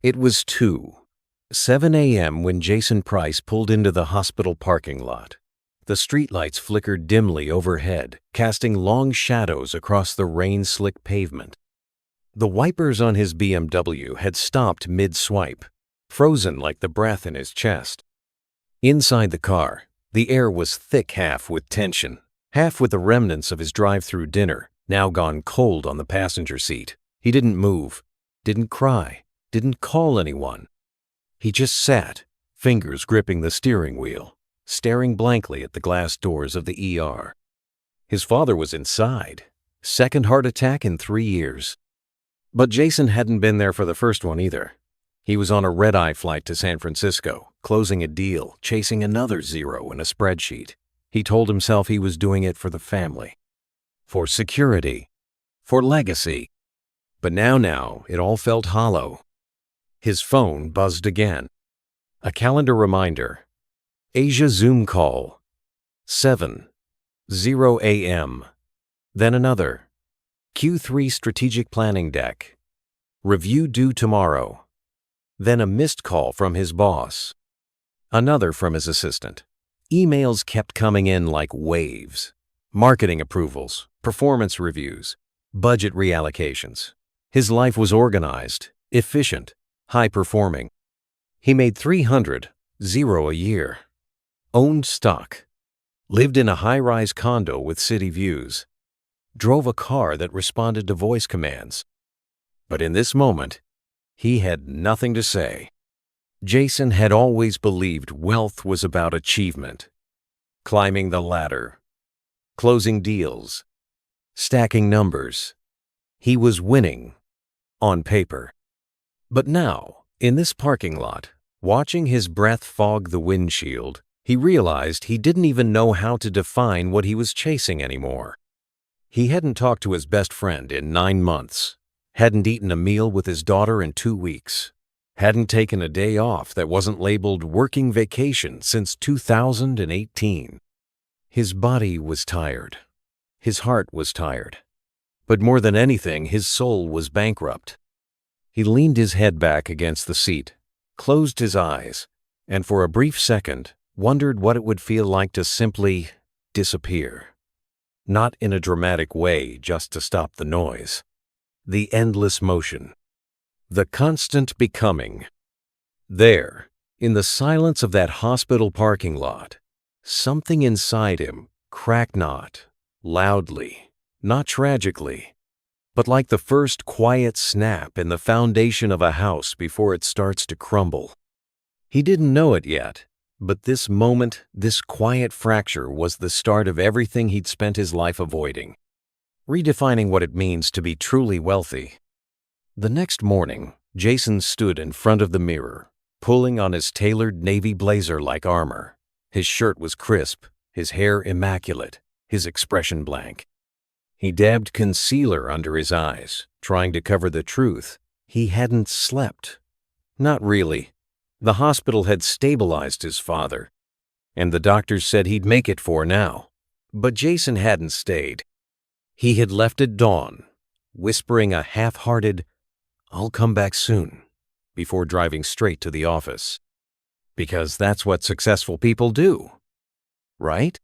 It was 7 a.m. when Jason Price pulled into the hospital parking lot. The streetlights flickered dimly overhead, casting long shadows across the rain-slick pavement. The wipers on his BMW had stopped mid-swipe, frozen like the breath in his chest. Inside the car, the air was thick half with tension, half with the remnants of his drive-through dinner, now gone cold on the passenger seat. He didn't move, didn't cry, didn't call anyone. He just sat, fingers gripping the steering wheel, staring blankly at the glass doors of the ER. His father was inside, second heart attack in 3 years. But Jason hadn't been there for the first one either. He was on a red-eye flight to San Francisco, closing a deal, chasing another zero in a spreadsheet. He told himself he was doing it for the family, for security, for legacy. But now, it all felt hollow. His phone buzzed again. A calendar reminder. Asia Zoom call. 7:00 a.m. Then another. Q3 strategic planning deck. Review due tomorrow. Then a missed call from his boss. Another from his assistant. Emails kept coming in like waves. Marketing approvals, performance reviews, budget reallocations. His life was organized, efficient, high-performing. He made $300 a year. Owned stock. Lived in a high-rise condo with city views. Drove a car that responded to voice commands. But in this moment, he had nothing to say. Jason had always believed wealth was about achievement. Climbing the ladder. Closing deals. Stacking numbers. He was winning. On paper. But now, in this parking lot, watching his breath fog the windshield, he realized he didn't even know how to define what he was chasing anymore. He hadn't talked to his best friend in 9 months, hadn't eaten a meal with his daughter in 2 weeks, hadn't taken a day off that wasn't labeled working vacation since 2018. His body was tired. His heart was tired. But more than anything, his soul was bankrupt. He leaned his head back against the seat, closed his eyes, and for a brief second wondered what it would feel like to simply disappear. Not in a dramatic way, just to stop the noise. The endless motion. The constant becoming. There, in the silence of that hospital parking lot, something inside him cracked not, loudly, not tragically, but like the first quiet snap in the foundation of a house before it starts to crumble. He didn't know it yet, but this moment, this quiet fracture was the start of everything he'd spent his life avoiding. Redefining what it means to be truly wealthy. The next morning, Jason stood in front of the mirror, pulling on his tailored navy blazer-like armor. His shirt was crisp, his hair immaculate, his expression blank. He dabbed concealer under his eyes, trying to cover the truth. He hadn't slept. Not really. The hospital had stabilized his father, and the doctors said he'd make it for now. But Jason hadn't stayed. He had left at dawn, whispering a half-hearted, "I'll come back soon," before driving straight to the office. Because that's what successful people do, right?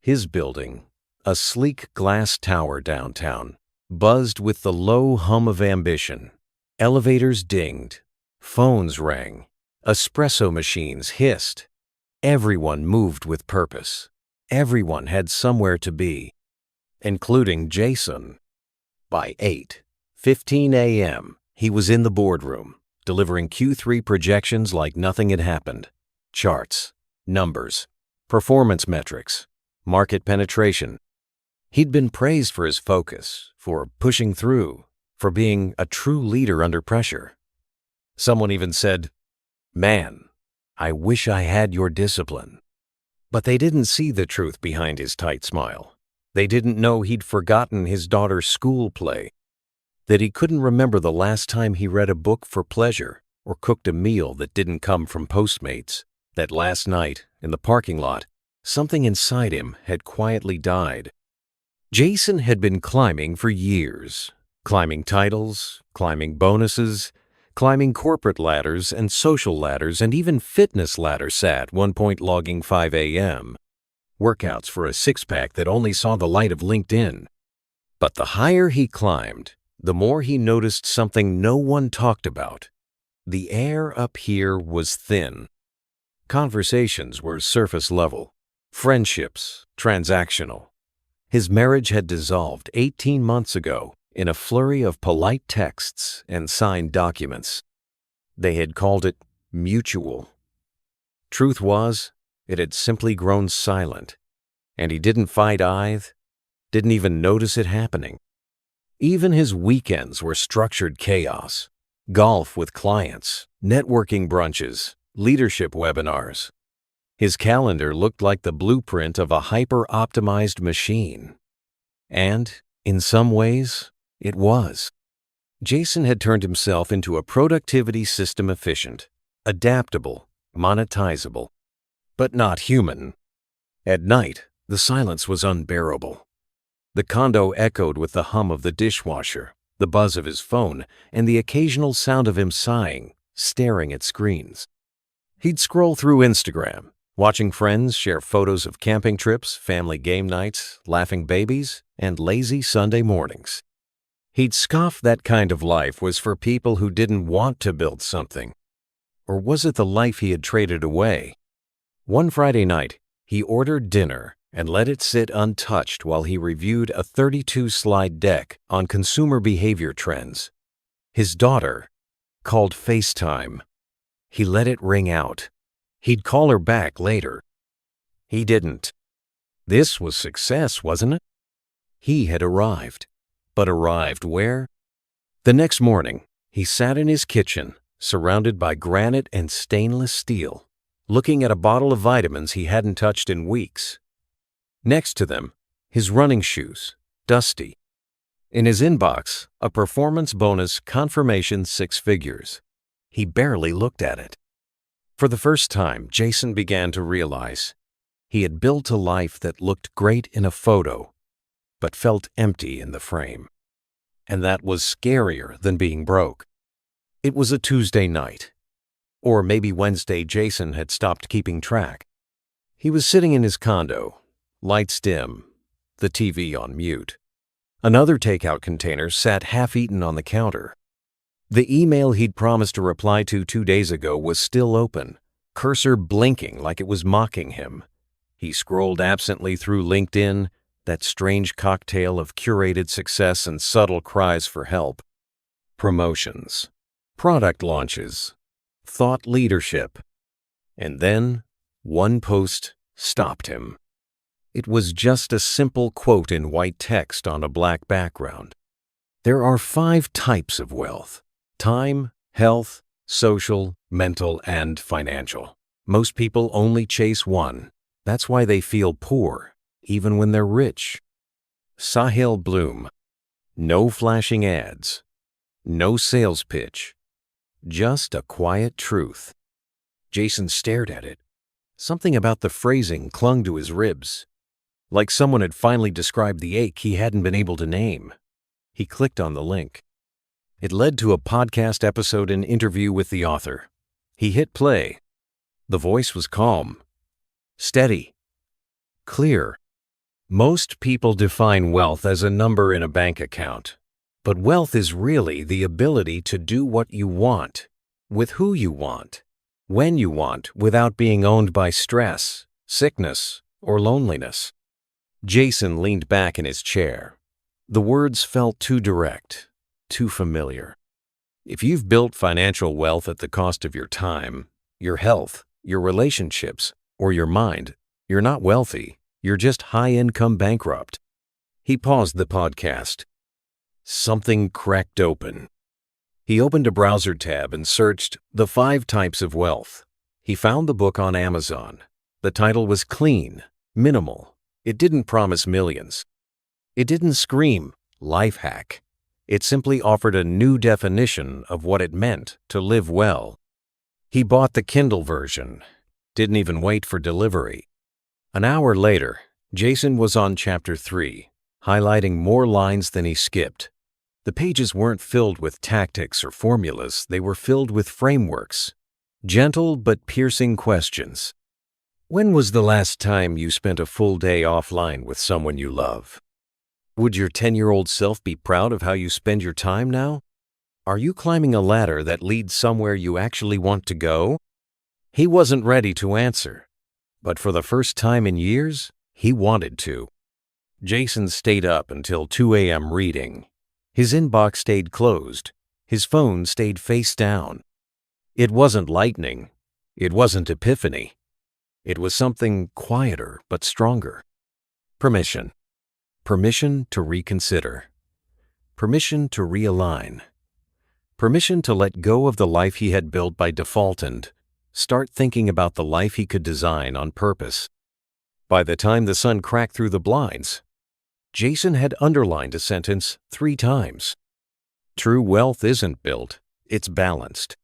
His building, a sleek glass tower downtown, buzzed with the low hum of ambition. Elevators dinged, phones rang, espresso machines hissed. Everyone moved with purpose. Everyone had somewhere to be, including Jason. By 8:15 a.m., he was in the boardroom, delivering Q3 projections like nothing had happened. Charts, numbers, performance metrics, market penetration. He'd been praised for his focus, for pushing through, for being a true leader under pressure. Someone even said, "Man, I wish I had your discipline." But they didn't see the truth behind his tight smile. They didn't know he'd forgotten his daughter's school play, that he couldn't remember the last time he read a book for pleasure or cooked a meal that didn't come from Postmates, that last night, in the parking lot, something inside him had quietly died. Jason had been climbing for years, climbing titles, climbing bonuses, climbing corporate ladders and social ladders and even fitness ladders, at one point logging 5 a.m. workouts for a six-pack that only saw the light of LinkedIn. But the higher he climbed, the more he noticed something no one talked about. The air up here was thin. Conversations were surface level, friendships transactional. His marriage had dissolved 18 months ago in a flurry of polite texts and signed documents. They had called it mutual. Truth was, it had simply grown silent, and he didn't fight either, didn't even notice it happening. Even his weekends were structured chaos. Golf with clients, networking brunches, leadership webinars. His calendar looked like the blueprint of a hyper-optimized machine. And, in some ways, it was. Jason had turned himself into a productivity system efficient, adaptable, monetizable, but not human. At night, the silence was unbearable. The condo echoed with the hum of the dishwasher, the buzz of his phone, and the occasional sound of him sighing, staring at screens. He'd scroll through Instagram, watching friends share photos of camping trips, family game nights, laughing babies, and lazy Sunday mornings. He'd scoff that kind of life was for people who didn't want to build something. Or was it the life he had traded away? One Friday night, he ordered dinner and let it sit untouched while he reviewed a 32-slide deck on consumer behavior trends. His daughter called FaceTime. He let it ring out. He'd call her back later. He didn't. This was success, wasn't it? He had arrived. But arrived where? The next morning, he sat in his kitchen, surrounded by granite and stainless steel, looking at a bottle of vitamins he hadn't touched in weeks. Next to them, his running shoes, dusty. In his inbox, a performance bonus confirmation 6 figures. He barely looked at it. For the first time, Jason began to realize he had built a life that looked great in a photo, but felt empty in the frame. And that was scarier than being broke. It was a Tuesday night. Or maybe Wednesday. Jason had stopped keeping track. He was sitting in his condo, lights dim, the TV on mute. Another takeout container sat half-eaten on the counter. The email he'd promised to reply to 2 days ago was still open, cursor blinking like it was mocking him. He scrolled absently through LinkedIn, that strange cocktail of curated success and subtle cries for help. Promotions, product launches, thought leadership. And then, one post stopped him. It was just a simple quote in white text on a black background. There are 5 types of wealth: time, health, social, mental, and financial. Most people only chase one. That's why they feel poor, even when they're rich. Sahil Bloom. No flashing ads. No sales pitch. Just a quiet truth. Jason stared at it. Something about the phrasing clung to his ribs, like someone had finally described the ache he hadn't been able to name. He clicked on the link. It led to a podcast episode and interview with the author. He hit play. The voice was calm, steady, clear. Most people define wealth as a number in a bank account. But wealth is really the ability to do what you want, with who you want, when you want, without being owned by stress, sickness, or loneliness. Jason leaned back in his chair. The words felt too direct, too familiar. If you've built financial wealth at the cost of your time, your health, your relationships, or your mind, you're not wealthy. You're just high-income bankrupt. He paused the podcast. Something cracked open. He opened a browser tab and searched The 5 Types of Wealth. He found the book on Amazon. The title was clean, minimal. It didn't promise millions. It didn't scream life hack. It simply offered a new definition of what it meant to live well. He bought the Kindle version. Didn't even wait for delivery. An hour later, Jason was on chapter 3, highlighting more lines than he skipped. The pages weren't filled with tactics or formulas, they were filled with frameworks, gentle but piercing questions. When was the last time you spent a full day offline with someone you love? Would your 10-year-old self be proud of how you spend your time now? Are you climbing a ladder that leads somewhere you actually want to go? He wasn't ready to answer, but for the first time in years, he wanted to. Jason stayed up until 2 a.m. reading. His inbox stayed closed. His phone stayed face down. It wasn't lightning. It wasn't epiphany. It was something quieter but stronger. Permission. Permission to reconsider. Permission to realign. Permission to let go of the life he had built by default and start thinking about the life he could design on purpose. By the time the sun cracked through the blinds, Jason had underlined a sentence 3 times. True wealth isn't built, it's balanced.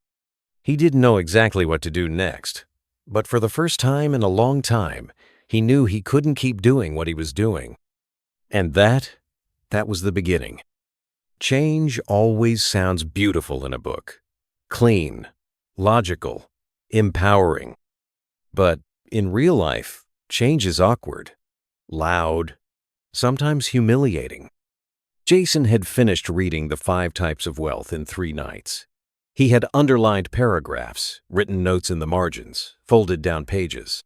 He didn't know exactly what to do next, but for the first time in a long time, he knew he couldn't keep doing what he was doing. And that was the beginning. Change always sounds beautiful in a book. Clean, logical, empowering. But in real life, change is awkward, loud, sometimes humiliating. Jason had finished reading The 5 Types of Wealth in 3 nights. He had underlined paragraphs, written notes in the margins, folded down pages.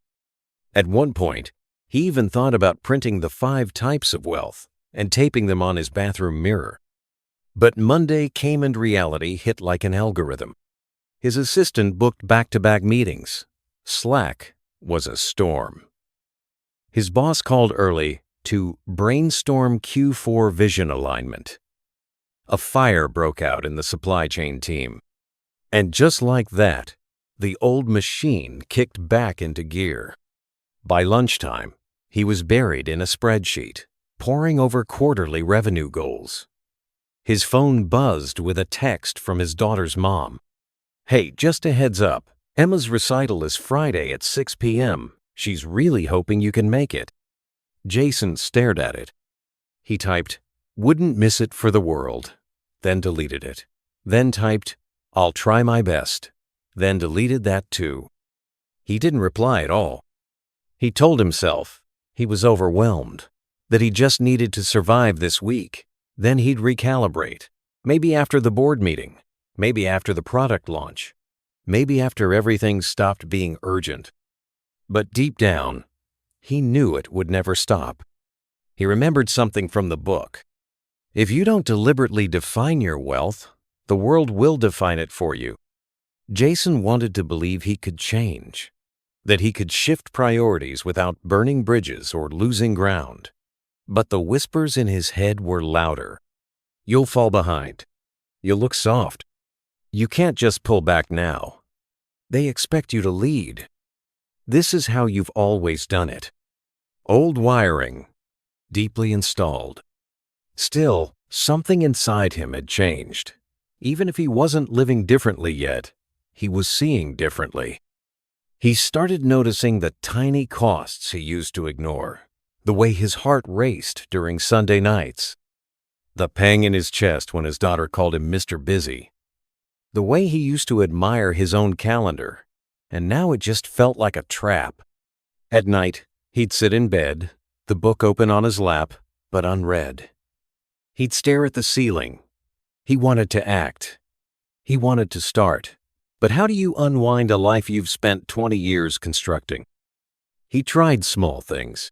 At one point, he even thought about printing the 5 types of wealth and taping them on his bathroom mirror. But Monday came and reality hit like an algorithm. His assistant booked back-to-back meetings. Slack was a storm. His boss called early to brainstorm Q4 vision alignment. A fire broke out in the supply chain team. And just like that, the old machine kicked back into gear. By lunchtime, he was buried in a spreadsheet, poring over quarterly revenue goals. His phone buzzed with a text from his daughter's mom. "Hey, just a heads up, Emma's recital is Friday at 6 p.m. She's really hoping you can make it." Jason stared at it. He typed, "Wouldn't miss it for the world," then deleted it. Then typed, "I'll try my best," then deleted that too. He didn't reply at all. He told himself he was overwhelmed, that he just needed to survive this week. Then he'd recalibrate, maybe after the board meeting, maybe after the product launch, maybe after everything stopped being urgent. But deep down, he knew it would never stop. He remembered something from the book. If you don't deliberately define your wealth, the world will define it for you. Jason wanted to believe he could change, that he could shift priorities without burning bridges or losing ground. But the whispers in his head were louder. You'll fall behind. You'll look soft. You can't just pull back now. They expect you to lead. This is how you've always done it. Old wiring, deeply installed. Still, something inside him had changed. Even if he wasn't living differently yet, he was seeing differently. He started noticing the tiny costs he used to ignore, the way his heart raced during Sunday nights, the pang in his chest when his daughter called him Mr. Busy, the way he used to admire his own calendar, and now it just felt like a trap. At night, he'd sit in bed, the book open on his lap, but unread. He'd stare at the ceiling. He wanted to act. He wanted to start. But how do you unwind a life you've spent 20 years constructing? He tried small things.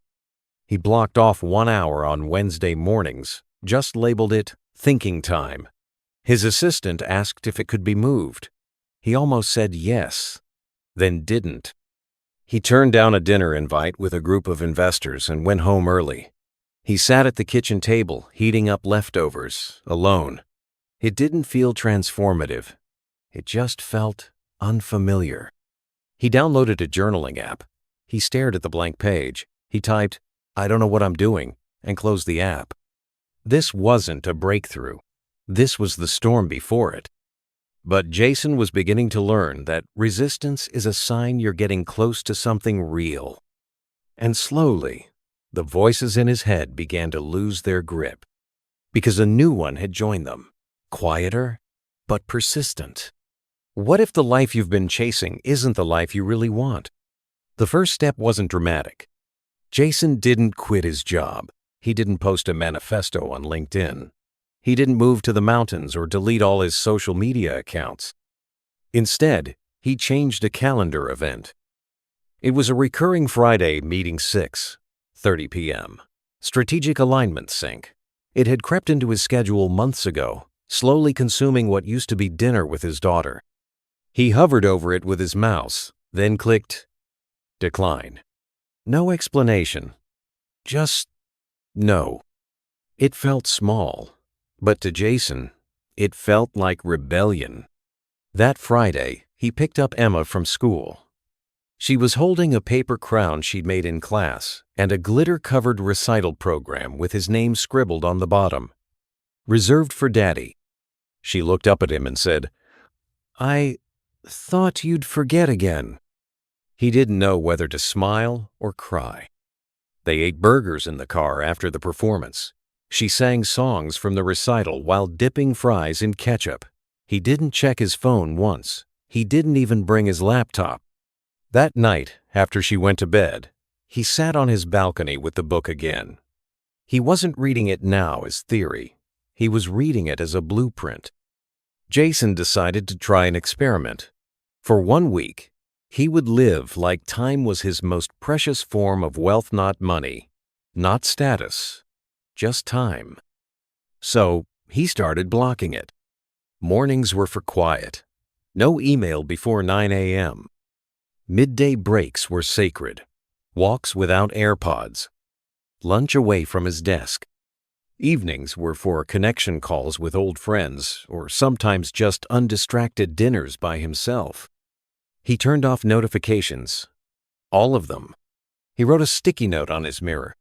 He blocked off 1 hour on Wednesday mornings, just labeled it thinking time. His assistant asked if it could be moved. He almost said yes, then didn't. He turned down a dinner invite with a group of investors and went home early. He sat at the kitchen table, heating up leftovers, alone. It didn't feel transformative. It just felt unfamiliar. He downloaded a journaling app. He stared at the blank page. He typed, "I don't know what I'm doing," and closed the app. This wasn't a breakthrough. This was the storm before it. But Jason was beginning to learn that resistance is a sign you're getting close to something real. And slowly, the voices in his head began to lose their grip, because a new one had joined them. quieter, but persistent. What if the life you've been chasing isn't the life you really want? The first step wasn't dramatic. Jason didn't quit his job. He didn't post a manifesto on LinkedIn. He didn't move to the mountains or delete all his social media accounts. Instead, he changed a calendar event. It was a recurring Friday meeting 6:30 p.m. Strategic alignment sync. It had crept into his schedule months ago, slowly consuming what used to be dinner with his daughter. He hovered over it with his mouse, then clicked decline. No explanation. Just no. It felt small, but to Jason, it felt like rebellion. That Friday, he picked up Emma from school. She was holding a paper crown she'd made in class and a glitter-covered recital program with his name scribbled on the bottom. Reserved for Daddy. She looked up at him and said, "I thought you'd forget again." He didn't know whether to smile or cry. They ate burgers in the car after the performance. She sang songs from the recital while dipping fries in ketchup. He didn't check his phone once. He didn't even bring his laptop. That night, after she went to bed, he sat on his balcony with the book again. He wasn't reading it now as theory. He was reading it as a blueprint. Jason decided to try an experiment. For 1 week, he would live like time was his most precious form of wealth, not money, not status, just time. So he started blocking it. Mornings were for quiet. No email before 9 a.m. Midday breaks were sacred. Walks without AirPods. Lunch away from his desk. Evenings were for connection calls with old friends, or sometimes just undistracted dinners by himself. He turned off notifications. All of them. He wrote a sticky note on his mirror.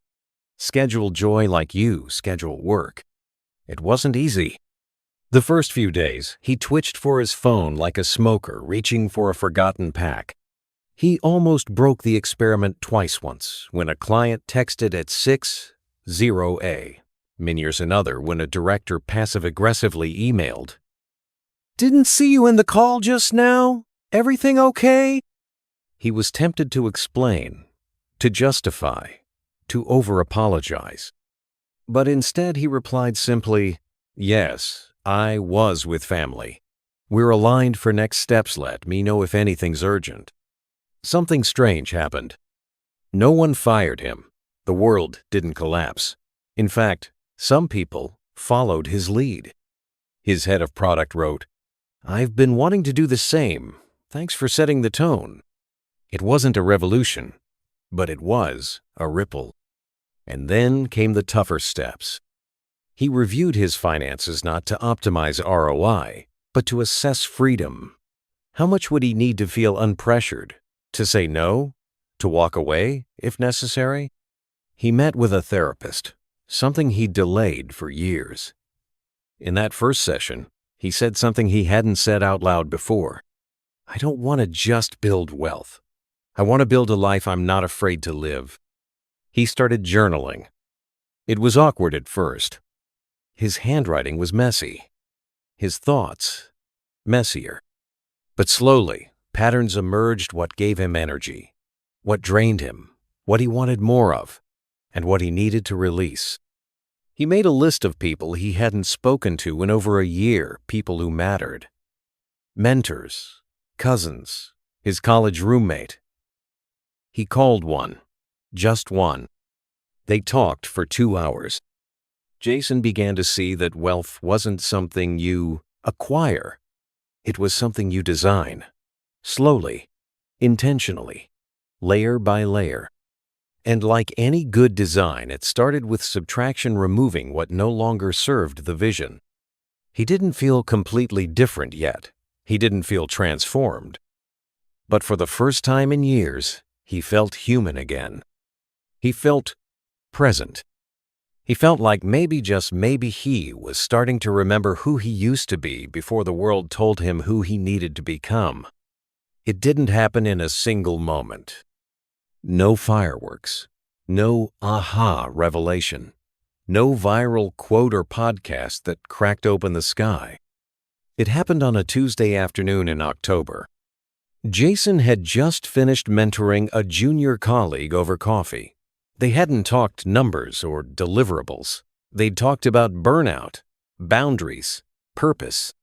Schedule joy like you schedule work. It wasn't easy. The first few days, he twitched for his phone like a smoker reaching for a forgotten pack. He almost broke the experiment twice once when a client texted at 6:00 a.m. Years another when a director passive-aggressively emailed, "Didn't see you in the call just now. Everything okay?" He was tempted to explain, to justify, to over-apologize. But instead he replied simply, "Yes, I was with family. We're aligned for next steps. Let me know if anything's urgent." Something strange happened. No one fired him. The world didn't collapse. In fact, some people followed his lead. His head of product wrote, "I've been wanting to do the same. Thanks for setting the tone." It wasn't a revolution, but it was a ripple. And then came the tougher steps. He reviewed his finances not to optimize ROI, but to assess freedom. How much would he need to feel unpressured? To say no? To walk away, if necessary? He met with a therapist, something he'd delayed for years. In that first session, he said something he hadn't said out loud before. "I don't want to just build wealth. I want to build a life I'm not afraid to live." He started journaling. It was awkward at first. His handwriting was messy. His thoughts, messier. But slowly, patterns emerged: what gave him energy, what drained him, what he wanted more of, and what he needed to release. He made a list of people he hadn't spoken to in over a year, people who mattered. Mentors, cousins, his college roommate. He called one, just one. They talked for 2 hours. Jason began to see that wealth wasn't something you acquire. It was something you design. Slowly, intentionally, layer by layer. And like any good design, it started with subtraction, removing what no longer served the vision. He didn't feel completely different yet. He didn't feel transformed. But for the first time in years, he felt human again. He felt present. He felt like maybe, just maybe, he was starting to remember who he used to be before the world told him who he needed to become. It didn't happen in a single moment. No fireworks, no aha revelation, no viral quote or podcast that cracked open the sky. It happened on a Tuesday afternoon in October. Jason had just finished mentoring a junior colleague over coffee. They hadn't talked numbers or deliverables. They'd talked about burnout, boundaries, purpose.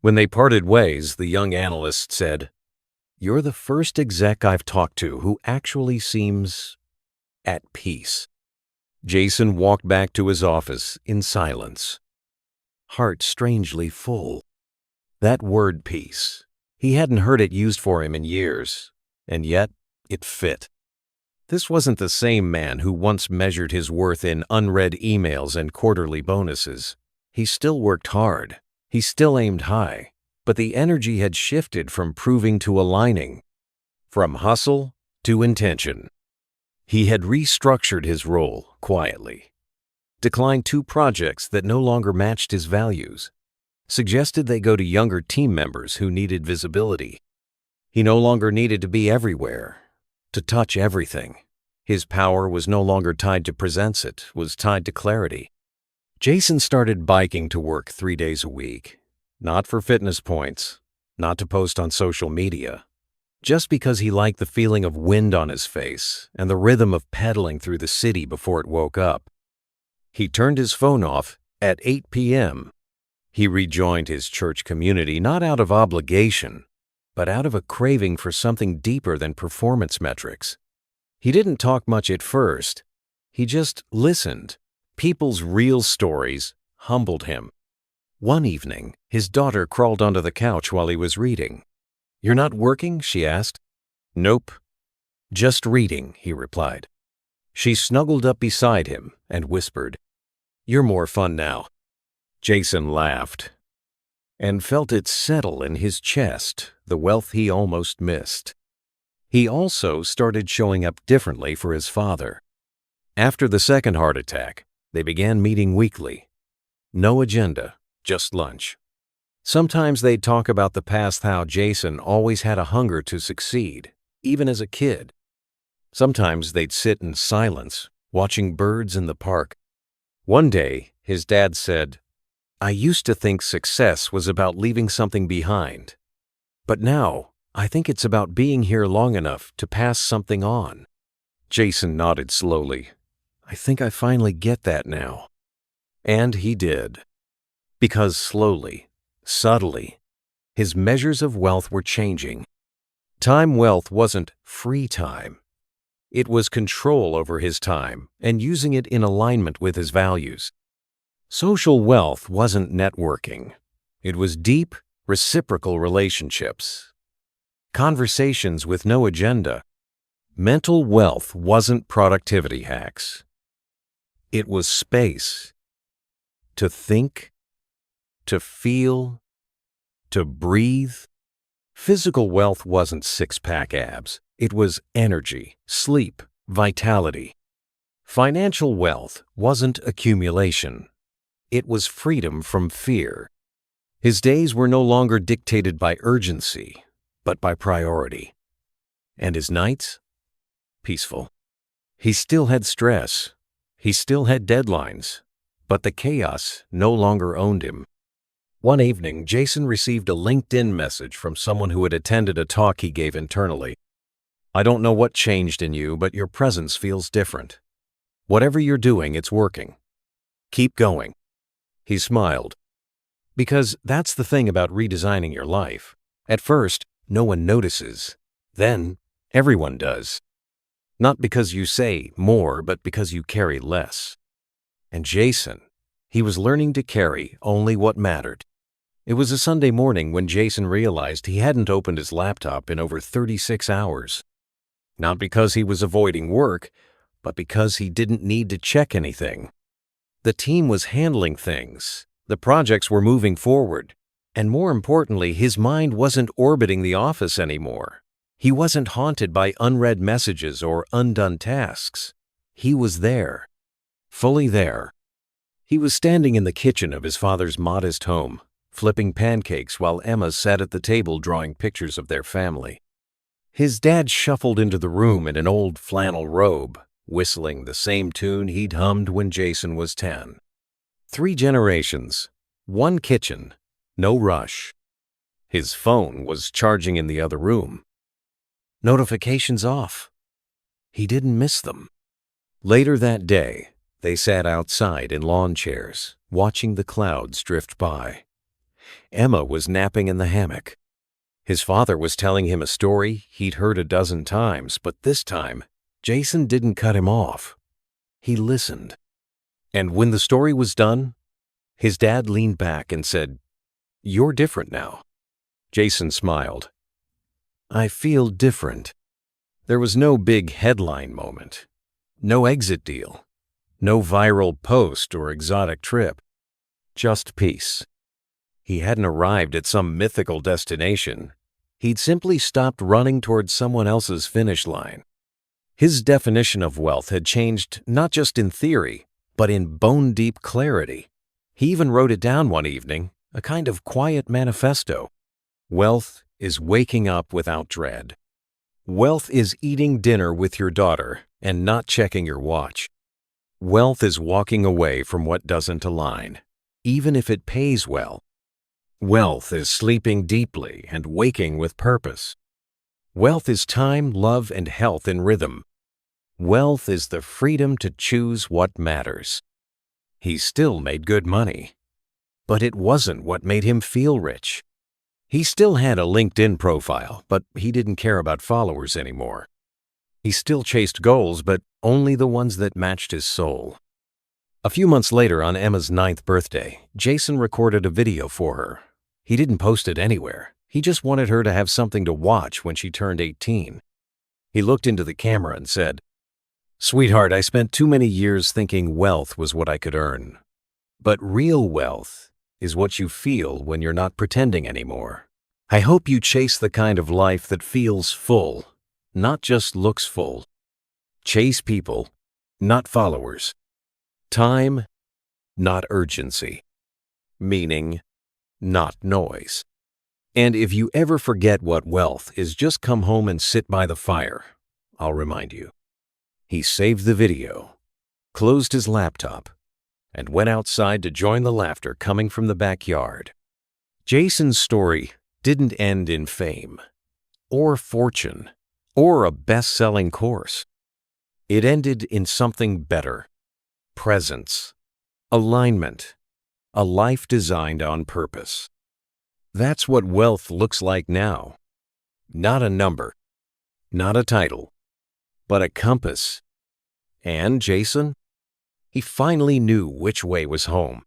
When they parted ways, the young analyst said, "You're the first exec I've talked to who actually seems at peace." Jason walked back to his office in silence, heart strangely full. That word peace, he hadn't heard it used for him in years, and yet it fit. This wasn't the same man who once measured his worth in unread emails and quarterly bonuses. He still worked hard. He still aimed high. But the energy had shifted from proving to aligning, from hustle to intention. He had restructured his role quietly, declined 2 projects that no longer matched his values, suggested they go to younger team members who needed visibility. He no longer needed to be everywhere, to touch everything. His power was no longer tied to presence, it was tied to clarity. Jason started biking to work 3 days a week, not for fitness points, not to post on social media, just because he liked the feeling of wind on his face and the rhythm of pedaling through the city before it woke up. He turned his phone off at 8 p.m. He rejoined his church community not out of obligation, but out of a craving for something deeper than performance metrics. He didn't talk much at first. He just listened. People's real stories humbled him. One evening, his daughter crawled onto the couch while he was reading. "You're not working?" she asked. "Nope. Just reading," he replied. She snuggled up beside him and whispered, "You're more fun now." Jason laughed and felt it settle in his chest, the wealth he almost missed. He also started showing up differently for his father. After the second heart attack, they began meeting weekly. No agenda, just lunch. Sometimes they'd talk about the past, how Jason always had a hunger to succeed, even as a kid. Sometimes they'd sit in silence, watching birds in the park. One day, his dad said, "I used to think success was about leaving something behind. But now, I think it's about being here long enough to pass something on." Jason nodded slowly. "I think I finally get that now." And he did. Because slowly, subtly, his measures of wealth were changing. Time wealth wasn't free time. It was control over his time and using it in alignment with his values. Social wealth wasn't networking. It was deep, reciprocal relationships. Conversations with no agenda. Mental wealth wasn't productivity hacks. It was space to think, to feel, to breathe. Physical wealth wasn't six-pack abs. It was energy, sleep, vitality. Financial wealth wasn't accumulation. It was freedom from fear. His days were no longer dictated by urgency, but by priority. And his nights? Peaceful. He still had stress. He still had deadlines, but the chaos no longer owned him. One evening, Jason received a LinkedIn message from someone who had attended a talk he gave internally. "I don't know what changed in you, but your presence feels different. Whatever you're doing, it's working. Keep going." He smiled. Because that's the thing about redesigning your life. At first, no one notices. Then, everyone does. Not because you say more, but because you carry less. And Jason, he was learning to carry only what mattered. It was a Sunday morning when Jason realized he hadn't opened his laptop in over 36 hours. Not because he was avoiding work, but because he didn't need to check anything. The team was handling things. The projects were moving forward. And more importantly, his mind wasn't orbiting the office anymore. He wasn't haunted by unread messages or undone tasks. He was there. Fully there. He was standing in the kitchen of his father's modest home, flipping pancakes while Emma sat at the table drawing pictures of their family. His dad shuffled into the room in an old flannel robe, whistling the same tune he'd hummed when Jason was 10. 3 generations, 1 kitchen, No rush. His phone was charging in the other room. Notifications off. He didn't miss them. Later that day, they sat outside in lawn chairs, watching the clouds drift by. Emma was napping in the hammock. His father was telling him a story he'd heard a dozen times, but this time, Jason didn't cut him off. He listened. And when the story was done, his dad leaned back and said, "You're different now." Jason smiled. "I feel different." There was no big headline moment, no exit deal, no viral post or exotic trip, just peace. He hadn't arrived at some mythical destination. He'd simply stopped running towards someone else's finish line. His definition of wealth had changed not just in theory, but in bone-deep clarity. He even wrote it down one evening, a kind of quiet manifesto. Wealth is waking up without dread. Wealth is eating dinner with your daughter and not checking your watch. Wealth is walking away from what doesn't align, even if it pays well. Wealth is sleeping deeply and waking with purpose. Wealth is time, love, and health in rhythm. Wealth is the freedom to choose what matters. He still made good money, but it wasn't what made him feel rich. He still had a LinkedIn profile, but he didn't care about followers anymore. He still chased goals, but only the ones that matched his soul. A few months later, on Emma's 9th birthday, Jason recorded a video for her. He didn't post it anywhere. He just wanted her to have something to watch when she turned 18. He looked into the camera and said, "Sweetheart, I spent too many years thinking wealth was what I could earn. But real wealth is what you feel when you're not pretending anymore. I hope you chase the kind of life that feels full, not just looks full. Chase people, not followers. Time, not urgency. Meaning, not noise. And if you ever forget what wealth is, just come home and sit by the fire. I'll remind you." He saved the video, closed his laptop, and went outside to join the laughter coming from the backyard. Jason's story didn't end in fame, or fortune, or a best-selling course. It ended in something better: presence, alignment, a life designed on purpose. That's what wealth looks like now. Not a number, not a title, but a compass. And Jason? He finally knew which way was home.